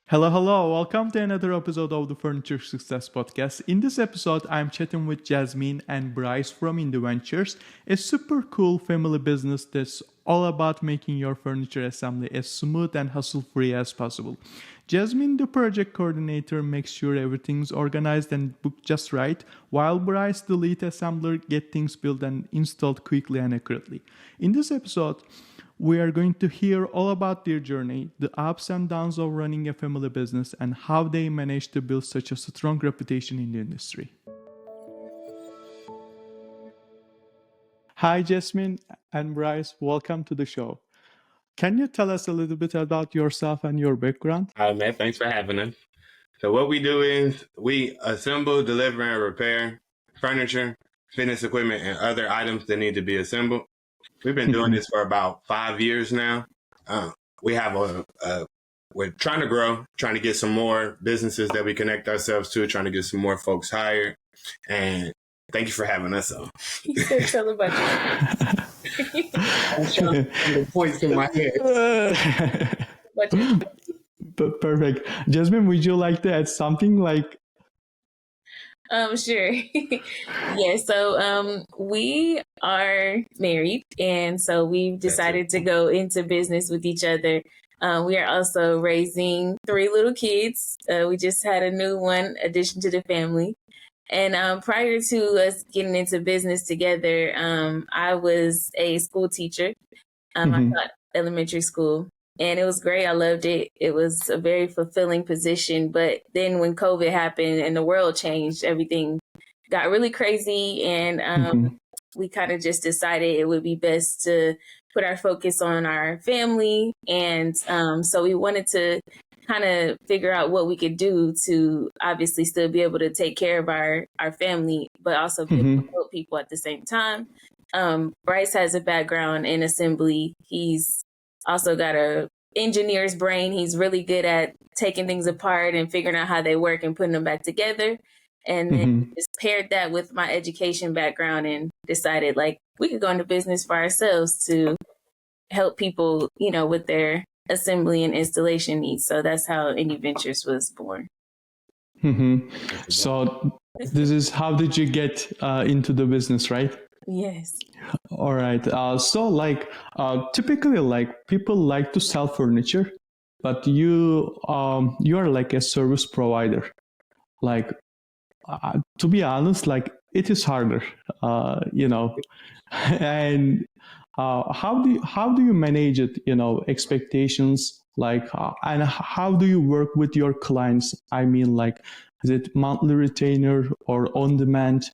Hello, hello. Welcome to another episode of the Furniture Success Podcast. In this episode, I'm chatting with Jasmine and Bryce from Indy Ventures, a super cool family business that's all about making your furniture assembly as smooth and hassle-free as possible. Jasmine, the project coordinator, makes sure everything's organized and booked just right, while Bryce, the lead assembler, gets things built and installed quickly and accurately. In this episode, we are going to hear all about their journey, the ups and downs of running a family business, and how they managed to build such a strong reputation in the industry. Hi, Jasmine and Bryce. Welcome to the show. Can you tell us a little bit about yourself and your background? Hi, Matt. Thanks for having us. So what we do is we assemble, deliver, and repair furniture, fitness equipment, and other items that need to be assembled. We've been doing this for about 5 years now. We have we're trying to grow, trying to get some more businesses that we connect ourselves to, trying to get some more folks hired. And thank you for having us on. You said tell about you. I'm trying to find the points in my head. Perfect. Jasmine, would you like to add something like? Sure. Yeah, so we are married, and so we've decided to go into business with each other. We are also raising 3 little kids. We just had a new one addition to the family. And prior to us getting into business together, I was a school teacher. I taught elementary school. And it was great. I loved it. It was a very fulfilling position. But then when COVID happened and the world changed, everything got really crazy. And we kind of just decided it would be best to put our focus on our family. And so we wanted to kind of figure out what we could do to obviously still be able to take care of our family, but also be able to help people at the same time. Bryce has a background in assembly. He's also got a engineer's brain. He's really good at taking things apart and figuring out how they work and putting them back together. And then just paired that with my education background and decided like we could go into business for ourselves to help people, with their assembly and installation needs. So that's how Indy Ventures was born. So this is how did you get into the business, right? Yes. All right. Typically, people like to sell furniture, but you are like a service provider. Like, to be honest, like it is harder, And how do you manage it? Expectations, and how do you work with your clients? I mean, like, is it monthly retainer or on demand?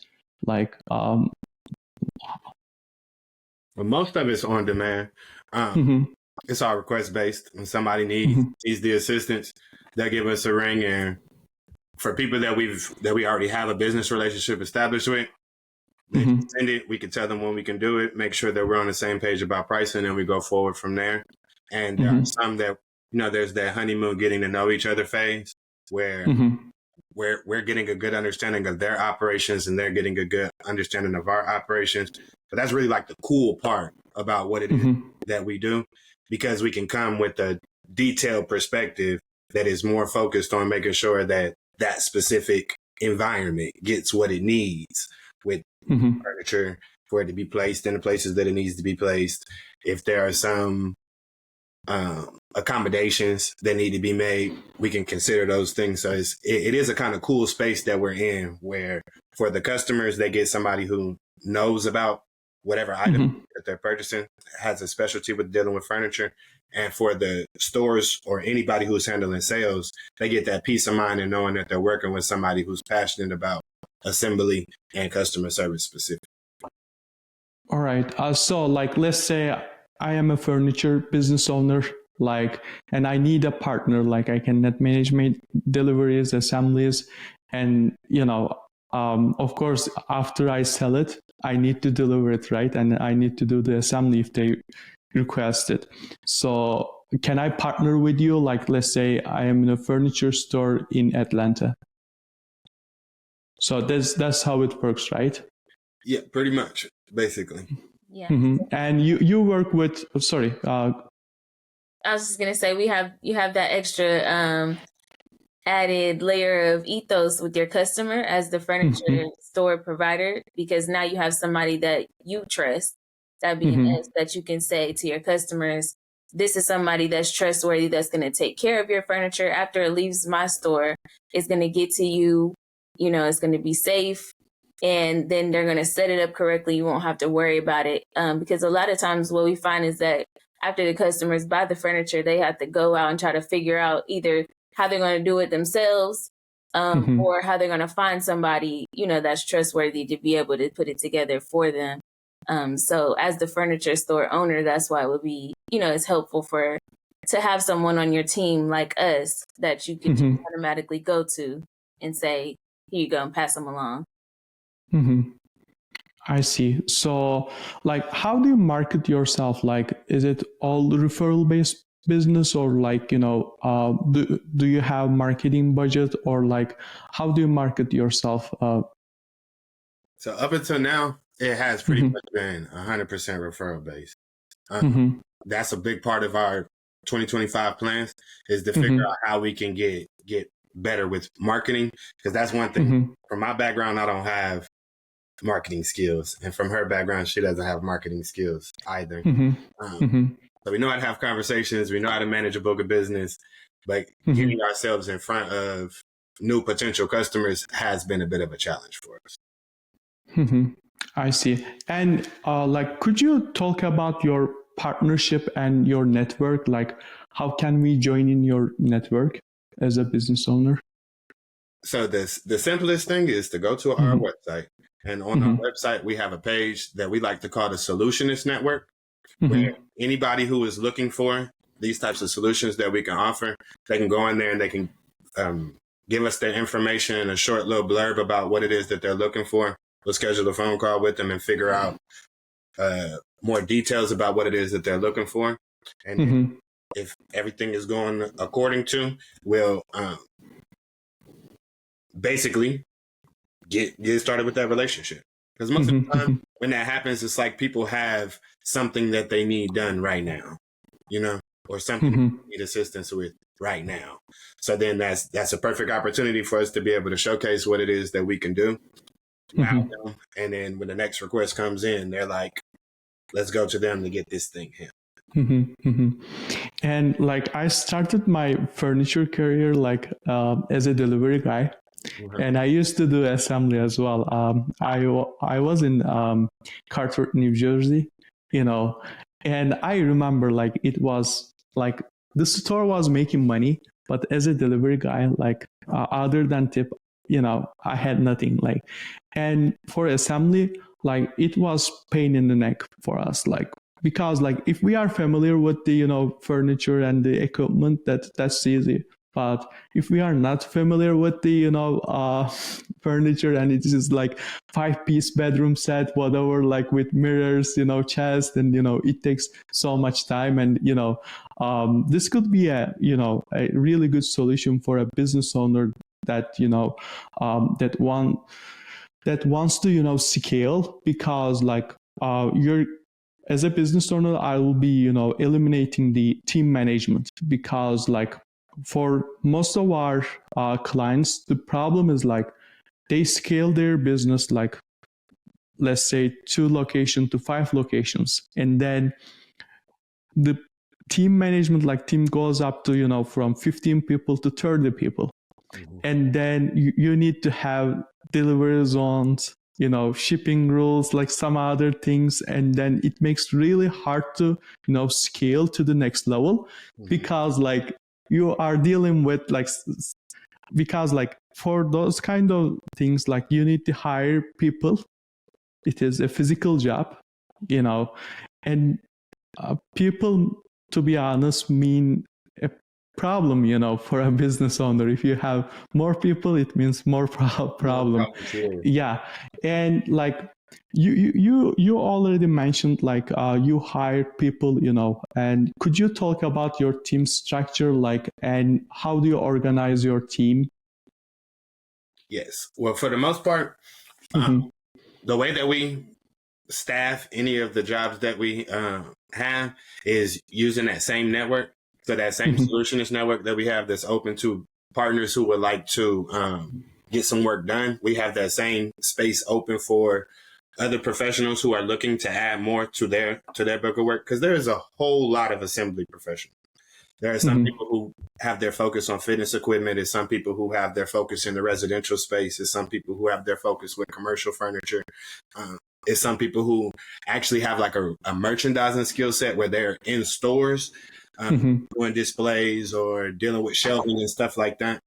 Well, most of it's on demand. It's all request based. When somebody needs the assistance, they'll give us a ring. And for people that we already have a business relationship established with, they send it. We can tell them when we can do it. Make sure that we're on the same page about pricing, and we go forward from there. And there are some that there's that honeymoon getting to know each other phase where we're getting a good understanding of their operations and they're getting a good understanding of our operations. But that's really like the cool part about what it is that we do, because we can come with a detailed perspective that is more focused on making sure that that specific environment gets what it needs with furniture for it to be placed in the places that it needs to be placed. If there are some accommodations that need to be made, we can consider those things. So it is a kind of cool space that we're in, where for the customers, they get somebody who knows about whatever item that they're purchasing, has a specialty with dealing with furniture. And for the stores or anybody who's handling sales, they get that peace of mind and knowing that they're working with somebody who's passionate about assembly and customer service specific. All right. So let's say I am a furniture business owner, and I need a partner, I cannot manage my deliveries, assemblies, and, of course, after I sell it, I need to deliver it, right? And I need to do the assembly if they request it. So can I partner with you? Let's say I am in a furniture store in Atlanta. So that's how it works, right? Yeah, pretty much, basically. Yeah. And you work with, sorry. I was just gonna say you have that extra added layer of ethos with your customer as the furniture store provider, because now you have somebody that you trust, that being us, that you can say to your customers, this is somebody that's trustworthy, that's going to take care of your furniture after it leaves my store. It's going to get to you, you know, it's going to be safe. And then they're going to set it up correctly. You won't have to worry about it. Because a lot of times what we find is that after the customers buy the furniture, they have to go out and try to figure out either how they're going to do it themselves, or how they're going to find somebody, you know, that's trustworthy to be able to put it together for them. So as the furniture store owner, that's why it would be, you know, it's helpful to have someone on your team like us that you can just automatically go to and say, here you go, and pass them along. I see. So, like, how do you market yourself? Like, is it all referral based business, or like, you know, do you have marketing budget, or like, how do you market yourself? So up until now, it has pretty much been 100% referral based. That's a big part of our 2025 plans, is to figure out how we can get better with marketing, because that's one thing. From my background, I don't have marketing skills, and from her background, she doesn't have marketing skills either. So we know how to have conversations, we know how to manage a book of business, but getting ourselves in front of new potential customers has been a bit of a challenge for us. I see. And like, could you talk about your partnership and your network? Like, how can we join in your network as a business owner? So the simplest thing is to go to our website. And on our website, we have a page that we like to call the Solutionist Network, where anybody who is looking for these types of solutions that we can offer, they can go in there and they can give us their information, a short little blurb about what it is that they're looking for. We'll schedule a phone call with them and figure out more details about what it is that they're looking for. And if everything is going according to, we'll basically get started with that relationship. Because most of the time when that happens, it's like people have something that they need done right now, you know, or something they need assistance with right now. So then that's a perfect opportunity for us to be able to showcase what it is that we can do. And then when the next request comes in, they're like, let's go to them to get this thing handled. And like, I started my furniture career like as a delivery guy. And I used to do assembly as well. I was in Carter, New Jersey, you know, and I remember like it was like the store was making money, but as a delivery guy, like other than tip, you know, I had nothing. Like, and for assembly, like it was pain in the neck for us, like, because like if we are familiar with the, you know, furniture and the equipment, that's easy. But if we are not familiar with the, you know, furniture, and it is like 5-piece bedroom set, whatever, like with mirrors, you know, chest, and, you know, it takes so much time. And, you know, this could be a, you know, a really good solution for a business owner that, you know, that wants to, you know, scale, because like as a business owner, I will be, you know, eliminating the team management, because like for most of our clients, the problem is like they scale their business, like let's say 2 locations to 5 locations, and then the team management, like team goes up to, you know, from 15 people to 30 people. And then you need to have delivery zones, you know, shipping rules, like some other things. And then it makes really hard to, you know, scale to the next level, because like you are dealing with like, because like for those kind of things, like you need to hire people. It is a physical job, you know, and people, to be honest, mean a problem, you know, for a business owner. If you have more people, it means more problem. Yeah. And like you already mentioned like you hire people, you know, and could you talk about your team structure, like, and how do you organize your team? Yes. Well, for the most part, the way that we staff any of the jobs that we have is using that same network. So that same solutionist network that we have that's open to partners who would like to get some work done, we have that same space open for other professionals who are looking to add more to their book of work. Because there is a whole lot of assembly professionals. There are some people who have their focus on fitness equipment. There's some people who have their focus in the residential space. There's some people who have their focus with commercial furniture. It's some people who actually have like a merchandising skill set where they're in stores doing displays or dealing with shelving and stuff like that.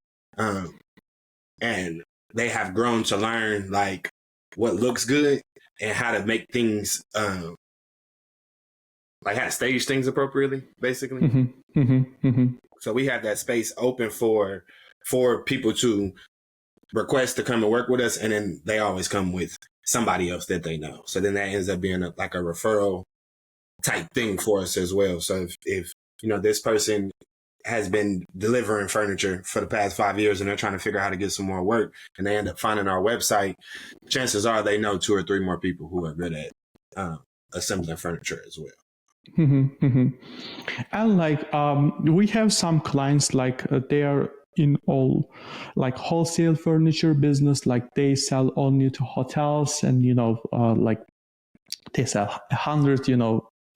And they have grown to learn like what looks good and how to make things like how to stage things appropriately, basically. So we have that space open for people to request to come and work with us, and then they always come with somebody else that they know. So then that ends up being like a referral type thing for us as well. So if this person has been delivering furniture for the past 5 years and they're trying to figure out how to get some more work and they end up finding our website, chances are they know 2 or 3 more people who are good at assembling furniture as well. And like we have some clients like they are in all like wholesale furniture business, like they sell only to hotels and like they sell 100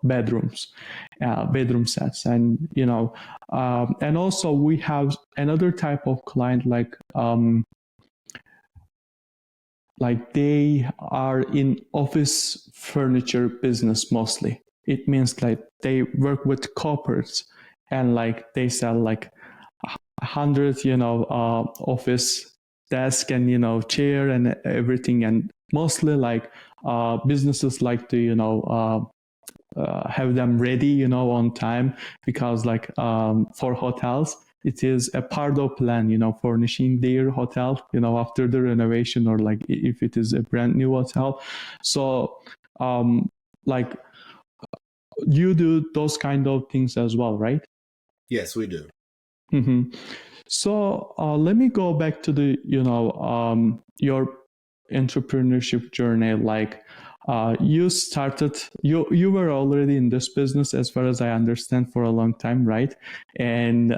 bedrooms, bedroom sets, and and also we have another type of client like they are in office furniture business mostly. It means like they work with corporates and like they sell like 100 office desk and chair and everything, and mostly like businesses like to have them ready on time, because like for hotels it is a part of plan furnishing their hotel after the renovation, or like if it is a brand new hotel. So like you do those kind of things as well, right? Yes, we do. So let me go back to the your entrepreneurship journey. Like you started, you were already in this business, as far as I understand, for a long time, right? And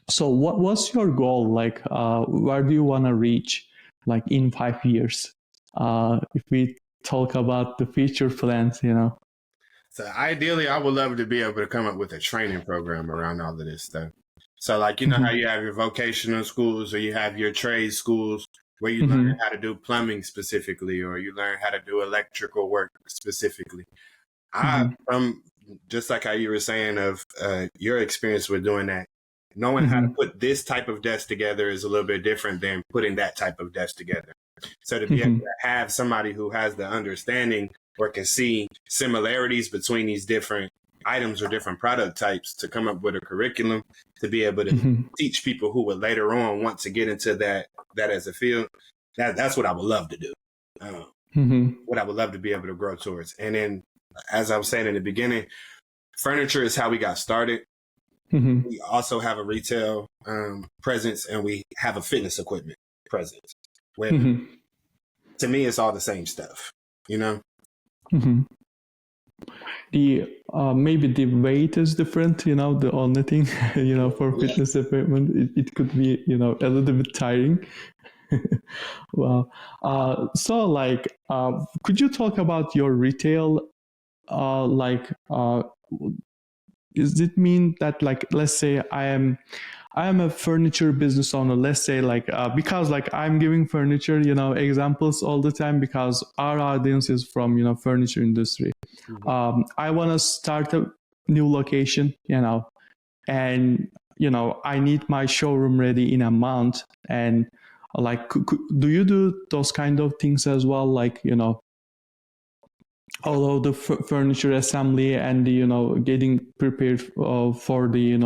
so what was your goal? Like where do you want to reach like in 5 years? If we talk about the future plans. So ideally, I would love to be able to come up with a training program around all of this stuff. So like, how you have your vocational schools or you have your trade schools where you learn how to do plumbing specifically, or you learn how to do electrical work specifically. Just like how you were saying of your experience with doing that, knowing how to put this type of desk together is a little bit different than putting that type of desk together. So to be able to have somebody who has the understanding or can see similarities between these different items or different product types to come up with a curriculum to be able to teach people who would later on want to get into that as a field, that's what I would love to do. What I would love to be able to grow towards. And then, as I was saying in the beginning, furniture is how we got started. We also have a retail presence, and we have a fitness equipment presence where to me, it's all the same stuff, The maybe the weight is different, the only thing, for fitness equipment, it could be, a little bit tiring. Well, so like, could you talk about your retail? Does it mean that, like, let's say I am a furniture business owner, let's say, like, because like I'm giving furniture, examples all the time, because our audience is from, furniture industry. I want to start a new location, and, I need my showroom ready in a month. And like, do you do those kind of things as well? Like, all of the furniture assembly and the, getting prepared for the,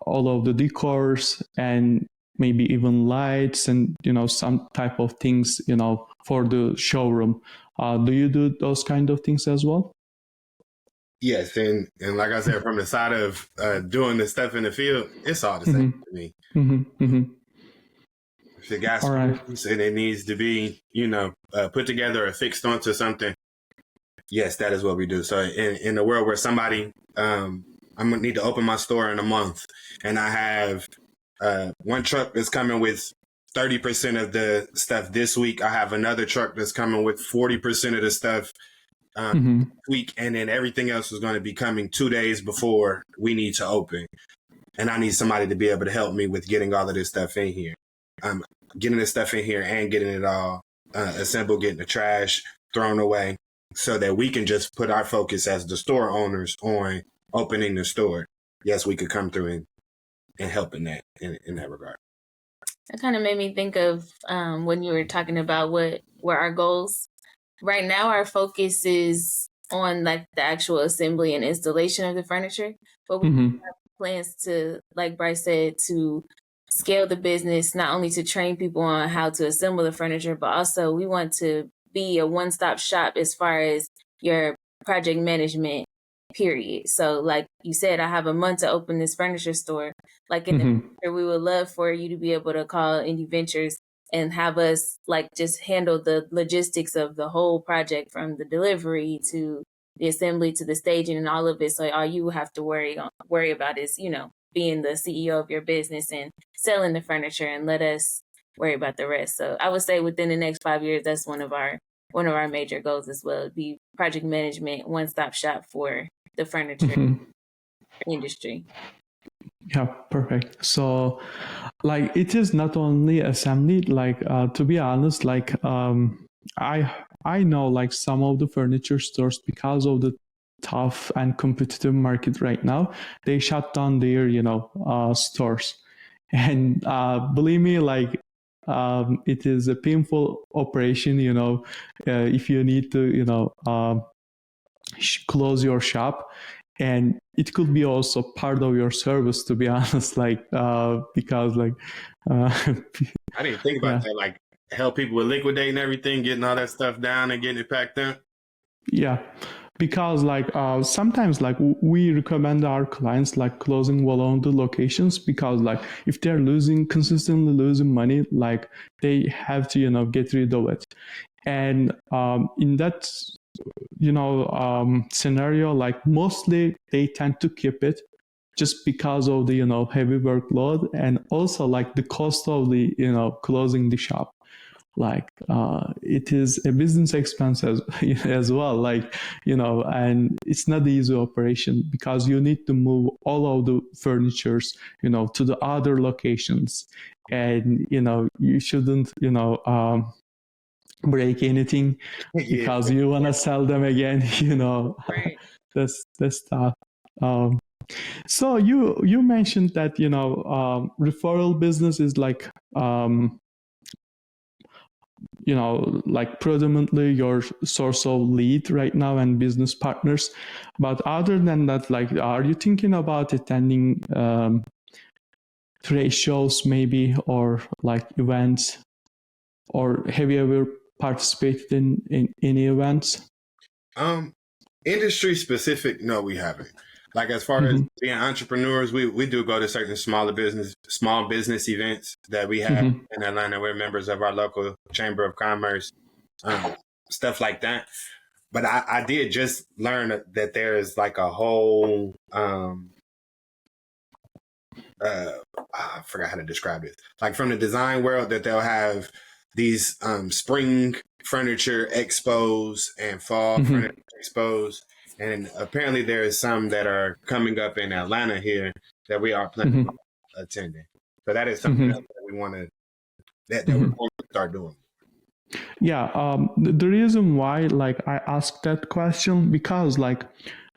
all of the decors and maybe even lights and, some type of things, for the showroom. Do you do those kind of things as well? Yes. And like I said, from the side of doing the stuff in the field, it's all the same to me. If it got screws and it needs to be, put together or fixed onto something, yes, that is what we do. So in the world where somebody, I'm going to need to open my store in a month and I have one truck that's coming with 30% of the stuff this week. I have another truck that's coming with 40% of the stuff week, and then everything else is going to be coming 2 days before we need to open. And I need somebody to be able to help me with getting all of this stuff in here. Getting this stuff in here and getting it all assembled, getting the trash thrown away, so that we can just put our focus as the store owners on opening the store. Yes, we could come through and help in that regard. That kind of made me think of when you were talking about what were our goals. Right now, our focus is on like the actual assembly and installation of the furniture, but we have plans to, like Bryce said, to scale the business, not only to train people on how to assemble the furniture, but also we want to be a one-stop shop as far as your project management, period. So like you said, I have a month to open this furniture store. Like in the future, we would love for you to be able to call Indy Ventures and have us like just handle the logistics of the whole project, from the delivery to the assembly to the staging and all of it. So all you have to worry about is, you know, being the CEO of your business and selling the furniture, and let us worry about the rest. So I would say within the next 5 years, that's one of our major goals as well. Be project management, one-stop shop for the furniture industry. Yeah, perfect. So like it is not only assembly, like to be honest, like I know like some of the furniture stores, because of the tough and competitive market right now, they shut down their stores. And believe me, like it is a painful operation, if you need to close your shop. And it could be also part of your service, to be honest, like because like I didn't think about that, like help people with liquidating everything, getting all that stuff down and getting it packed up. Yeah, because like sometimes like we recommend our clients like closing voluntary locations, because like if they're consistently losing money, like they have to get rid of it. And in that scenario, like mostly they tend to keep it, just because of the heavy workload, and also like the cost of the closing the shop. Like it is a business expense as well, like and it's not the easy operation, because you need to move all of the furnitures to the other locations, and you shouldn't break anything because you want to sell them again. Right. That's tough. So you mentioned that referral business is like like predominantly your source of lead right now and business partners. But other than that, like, are you thinking about attending trade shows maybe, or like events, or have you ever participated in any events? Industry specific, no, we haven't. Like as far as being entrepreneurs, we do go to certain small business events that we have in Atlanta. We're members of our local chamber of commerce, stuff like that. But I did just learn that there is like a whole I forgot how to describe it. Like from the design world, that they'll have these spring furniture expos and fall furniture expos. And apparently there is some that are coming up in Atlanta here that we are planning on attending. So that is something that we want to, that we're going to start doing. Yeah, the reason why like I asked that question, because like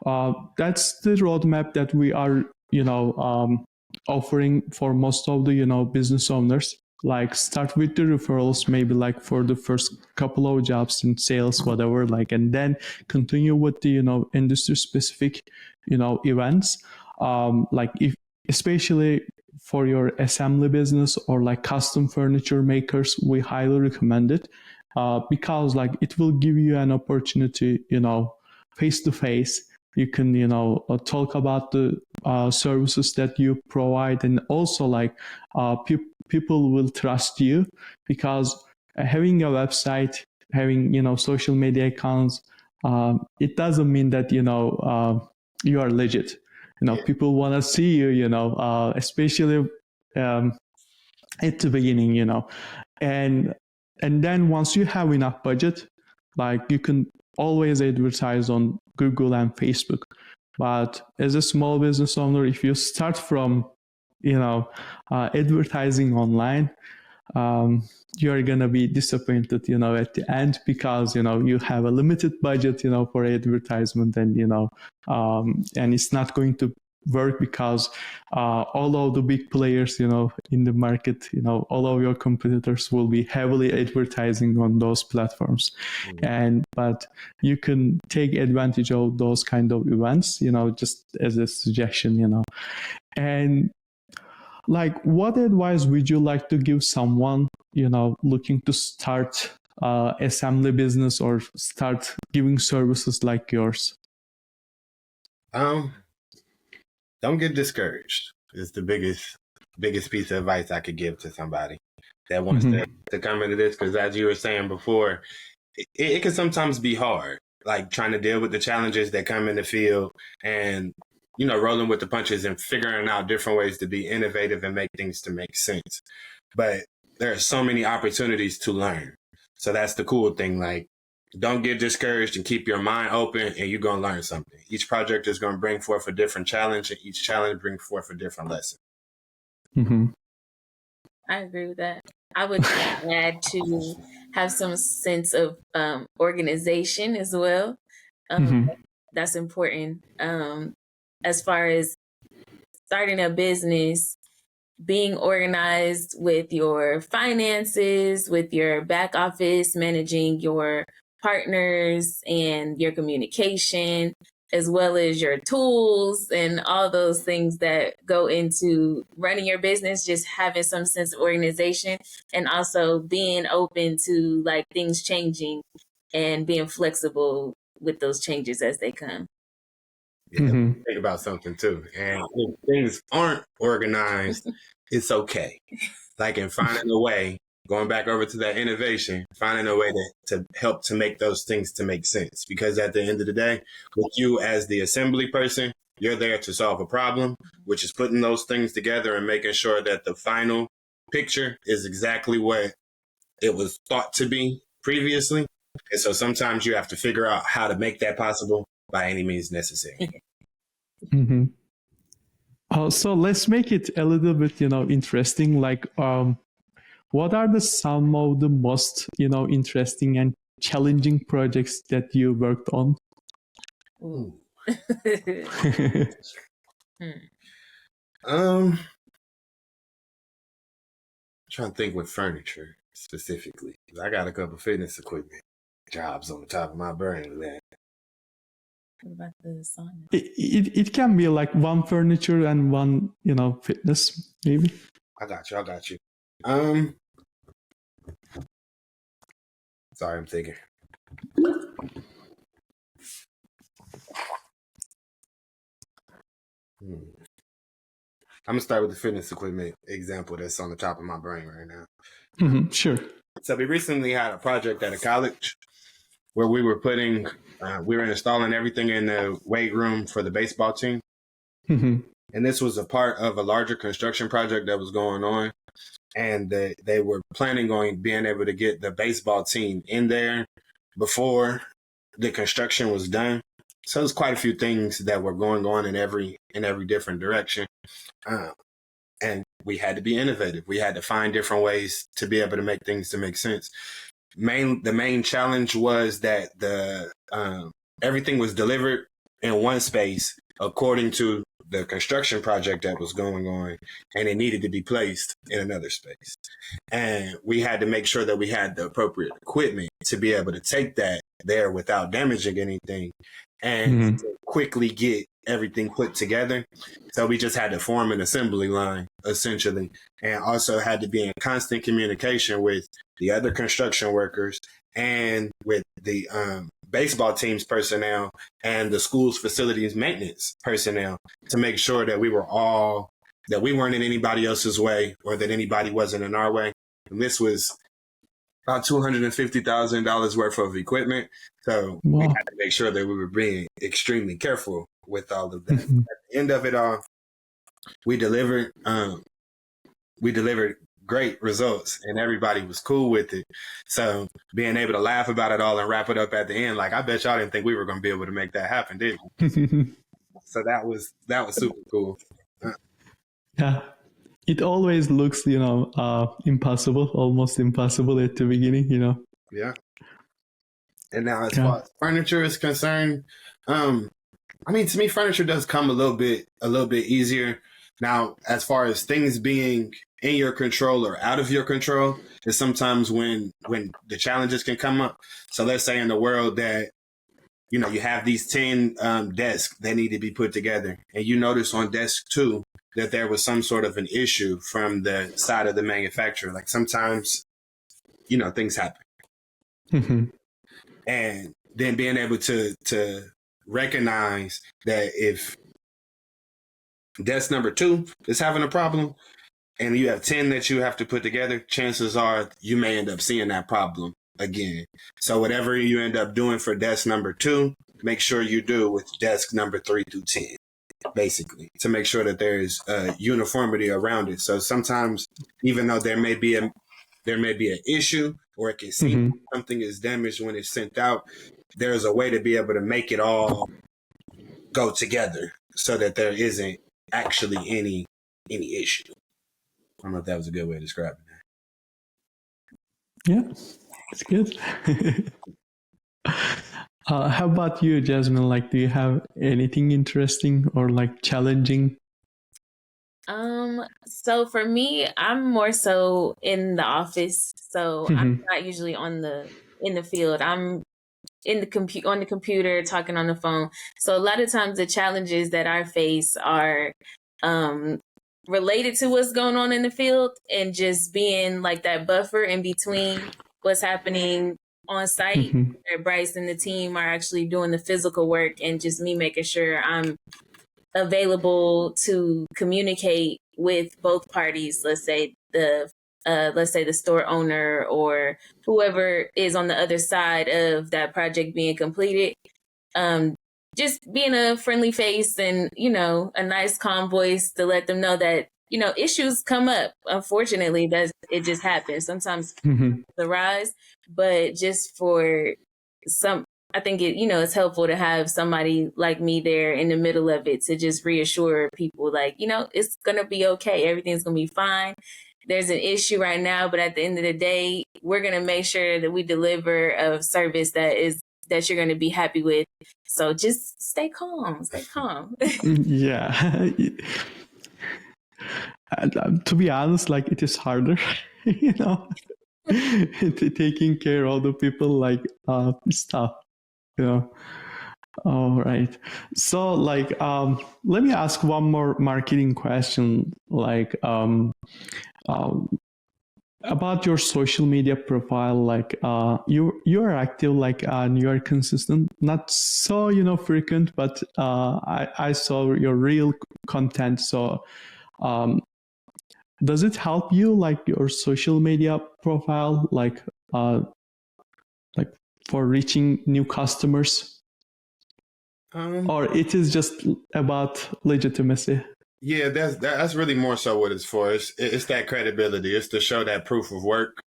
that's the roadmap that we are offering for most of the business owners. Like start with the referrals, maybe like for the first couple of jobs in sales, whatever, like, and then continue with the industry specific events, like if especially for your assembly business or like custom furniture makers, we highly recommend it, because like it will give you an opportunity face to face. You can talk about the services that you provide, and also like people will trust you, because having a website, having social media accounts, it doesn't mean that you are legit. People want to see you, especially at the beginning, and then once you have enough budget, like you can always advertise on Google and Facebook. But as a small business owner, if you start from advertising online, you're gonna be disappointed at the end, because you have a limited budget for advertisement, and and it's not going to work, because all of the big players in the market, all of your competitors will be heavily advertising on those platforms. But you can take advantage of those kind of events, just as a suggestion. And like, what advice would you like to give someone looking to start assembly business or start giving services like yours? Don't get discouraged. It's the biggest piece of advice I could give to somebody that wants to come into this, because as you were saying before, it can sometimes be hard, like trying to deal with the challenges that come in the field, and rolling with the punches and figuring out different ways to be innovative and make things to make sense. But there are so many opportunities to learn. So that's the cool thing. Like, don't get discouraged and keep your mind open, and you're going to learn something. Each project is going to bring forth a different challenge, and each challenge brings forth a different lesson. I agree with that. I would add to have some sense of organization as well. That's important. As far as starting a business, being organized with your finances, with your back office, managing your partners and your communication, as well as your tools and all those things that go into running your business, just having some sense of organization, and also being open to like things changing and being flexible with those changes as they come. Yeah, think about something too. And if things aren't organized, it's okay. Like, in finding a way, going back over to that innovation, finding a way to help to make those things to make sense. Because at the end of the day, with you as the assembly person, you're there to solve a problem, which is putting those things together and making sure that the final picture is exactly what it was thought to be previously. And so sometimes you have to figure out how to make that possible by any means necessary. So let's make it a little bit, interesting. Like, what are some of the most, interesting and challenging projects that you worked on? Trying to think with furniture specifically. I got a couple fitness equipment jobs on the top of my brain. Man. What about the sauna? It can be like one furniture and one, fitness, maybe. I got you. Sorry, I'm thinking. I'm gonna start with the fitness equipment example that's on the top of my brain right now. Sure. So we recently had a project at a college where we were installing everything in the weight room for the baseball team. And this was a part of a larger construction project that was going on. And they were planning on being able to get the baseball team in there before the construction was done. So there's quite a few things that were going on in every different direction. And we had to be innovative. We had to find different ways to be able to make things to make sense. The main challenge was that everything was delivered in one space according to the construction project that was going on, and it needed to be placed in another space. And we had to make sure that we had the appropriate equipment to be able to take that there without damaging anything and to quickly get everything put together. So we just had to form an assembly line, essentially, and also had to be in constant communication with the other construction workers and with the baseball team's personnel and the school's facilities maintenance personnel to make sure that we weren't in anybody else's way or that anybody wasn't in our way. And this was about $250,000 worth of equipment. So we had to make sure that we were being extremely careful with all of that. At the end of it all, we delivered we delivered great results and everybody was cool with it. So being able to laugh about it all and wrap it up at the end, like I bet y'all didn't think we were going to be able to make that happen, did you? So that was super cool. Yeah. It always looks, impossible, almost impossible at the beginning, Yeah. And now as far as furniture is concerned, to me, furniture does come a little bit easier. Now, as far as things being in your control or out of your control, is sometimes when the challenges can come up. So let's say in the world that, you have these 10 desks that need to be put together, and you notice on desk 2 that there was some sort of an issue from the side of the manufacturer. Like sometimes, things happen. Mm-hmm. And then being able to recognize that if desk number 2 is having a problem and you have 10 that you have to put together, chances are you may end up seeing that problem again. So whatever you end up doing for desk number 2, make sure you do with desk number 3 through 10, basically, to make sure that there's uniformity around it. So sometimes, even though there may be an issue, or it can seem something is damaged when it's sent out, there's a way to be able to make it all go together so that there isn't actually any issue. I don't know if that was a good way of describing that. Yeah, it's good. How about you, Jasmine? Like, do you have anything interesting or like challenging? So for me, I'm more so in the office. So I'm not usually in the field. I'm in the on the computer, talking on the phone. So a lot of times the challenges that I face are related to what's going on in the field, and just being like that buffer in between what's happening on site, where Bryce and the team are actually doing the physical work, and just me making sure I'm available to communicate with both parties. Let's say the store owner or whoever is on the other side of that project being completed. Just being a friendly face and, a nice calm voice to let them know that, issues come up. Unfortunately, it just happens. Sometimes the rise, but just for I think it's helpful to have somebody like me there in the middle of it to just reassure people, like, it's going to be okay. Everything's going to be fine. There's an issue right now, but at the end of the day, we're going to make sure that we deliver a service that you're going to be happy with. So just stay calm. Yeah. To be honest, like, it is harder, taking care of the people, like, stuff, All right. So, like, let me ask one more marketing question, like, about your social media profile. Like, you are active, like, and you are consistent, not so frequent, but I saw your real content. So does it help you, like, your social media profile, like for reaching new customers, or it is just about legitimacy? Yeah, that's really more so what it's for. It's that credibility. It's to show that proof of work.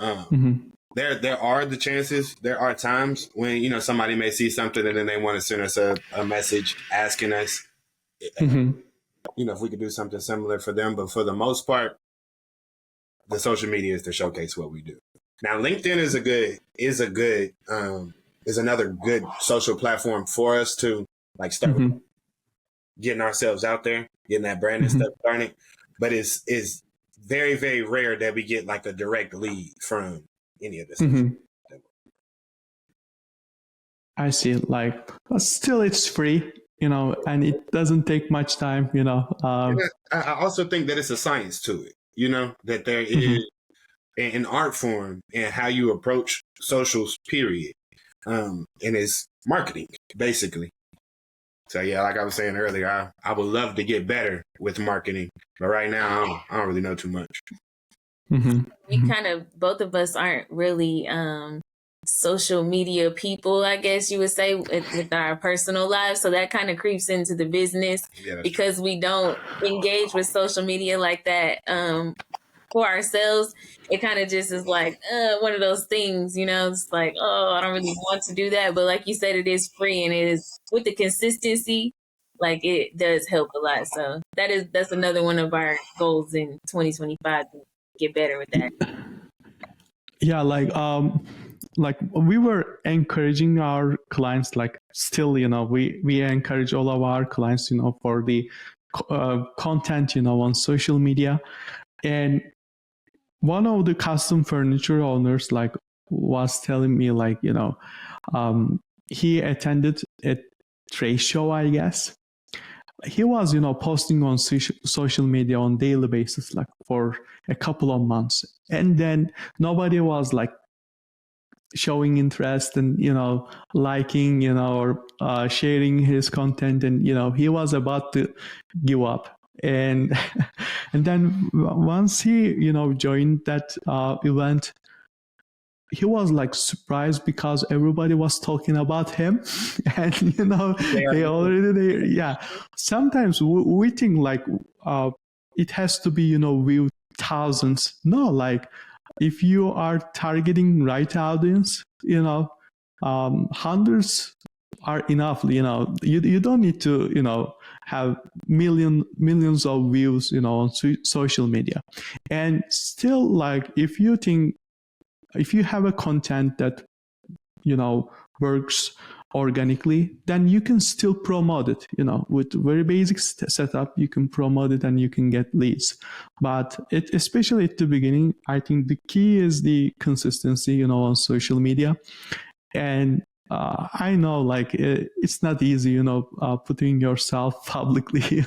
There are the chances. There are times when somebody may see something and then they want to send us a message asking us, if we could do something similar for them. But for the most part, the social media is to showcase what we do. Now, LinkedIn is another good social platform for us to like start getting ourselves out there, getting that brand and stuff started. But it's very, very rare that we get like a direct lead from any of this. I see. Like, still, it's free, and it doesn't take much time, I also think that it's a science to it, that there is an art form in how you approach socials, period. And it's marketing, basically. So, yeah, like I was saying earlier, I would love to get better with marketing. But right now, I don't really know too much. We kind of, both of us aren't really social media people, I guess you would say, with our personal lives. So that kind of creeps into the business because we don't engage with social media like that for ourselves. It kind of just is like one of those things, it's like, oh, I don't really want to do that. But like you said, it is free, and it is with the consistency, like it does help a lot. So that's another one of our goals in 2025 to get better with that. Yeah, like we were encouraging our clients, like still, we encourage all of our clients, for the content, on social media. And one of the custom furniture owners like was telling me, like, he attended a trade show, I guess. He was, posting on social media on daily basis, like for a couple of months. And then nobody was like showing interest and, liking, or sharing his content. And, he was about to give up. And and then once he, joined that event, he was like surprised because everybody was talking about him. And they already, yeah, sometimes we think like it has to be, viewed thousands. No, like if you are targeting right audience, hundreds are enough. You don't need to have millions of views on social media. And still, like if you have a content that works organically, then you can still promote it. With very basic setup, you can promote it and you can get leads. But especially at the beginning, I think the key is the consistency on social media. And I know, like it's not easy putting yourself publicly.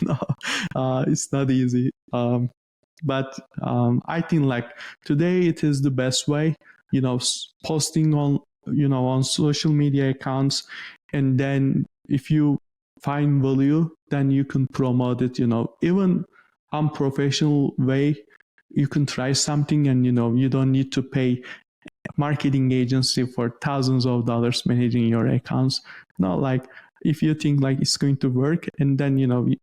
It's not easy. But I think like today it is the best way, posting on on social media accounts. And then if you find value, then you can promote it. Even unprofessional way, you can try something, and you don't need to pay marketing agency for thousands of dollars managing your accounts. Not like if you think like it's going to work, and then the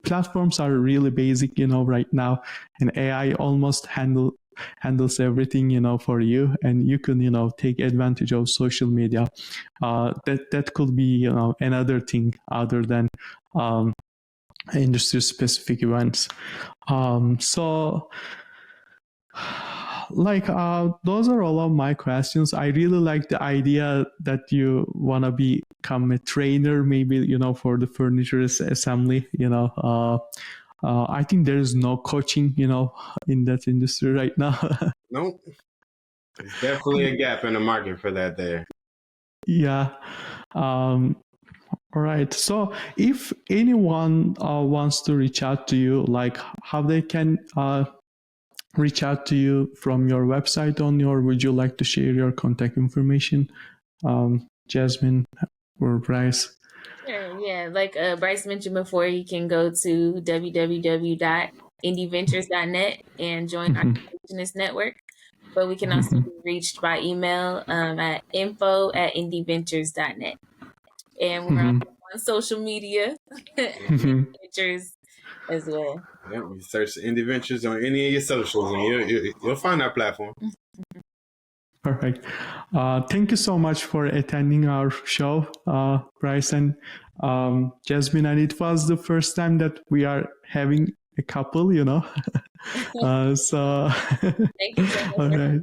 platforms are really basic right now, and AI almost handles everything for you, and you can take advantage of social media. That could be another thing other than industry specific events. So like those are all of my questions. I really like the idea that you want to become a trainer, maybe for the furniture assembly. I think there is no coaching in that industry right now. Nope. There's definitely a gap in the market for that there. Yeah. All right. So if anyone wants to reach out to you, like how they can reach out to you from your website on, or would you like to share your contact information, Jasmine or Bryce? Sure, yeah. Like Bryce mentioned before, you can go to www.indyventures.net and join our business network. But we can also be reached by email at info@indyventures.net. And we're on social media, Ventures as well. Yeah, you search Indy Ventures on any of your socials, and you'll find our platform. Perfect. Thank you so much for attending our show, Bryce and Jasmine. And it was the first time that we are having a couple, so Thank you so much. all right.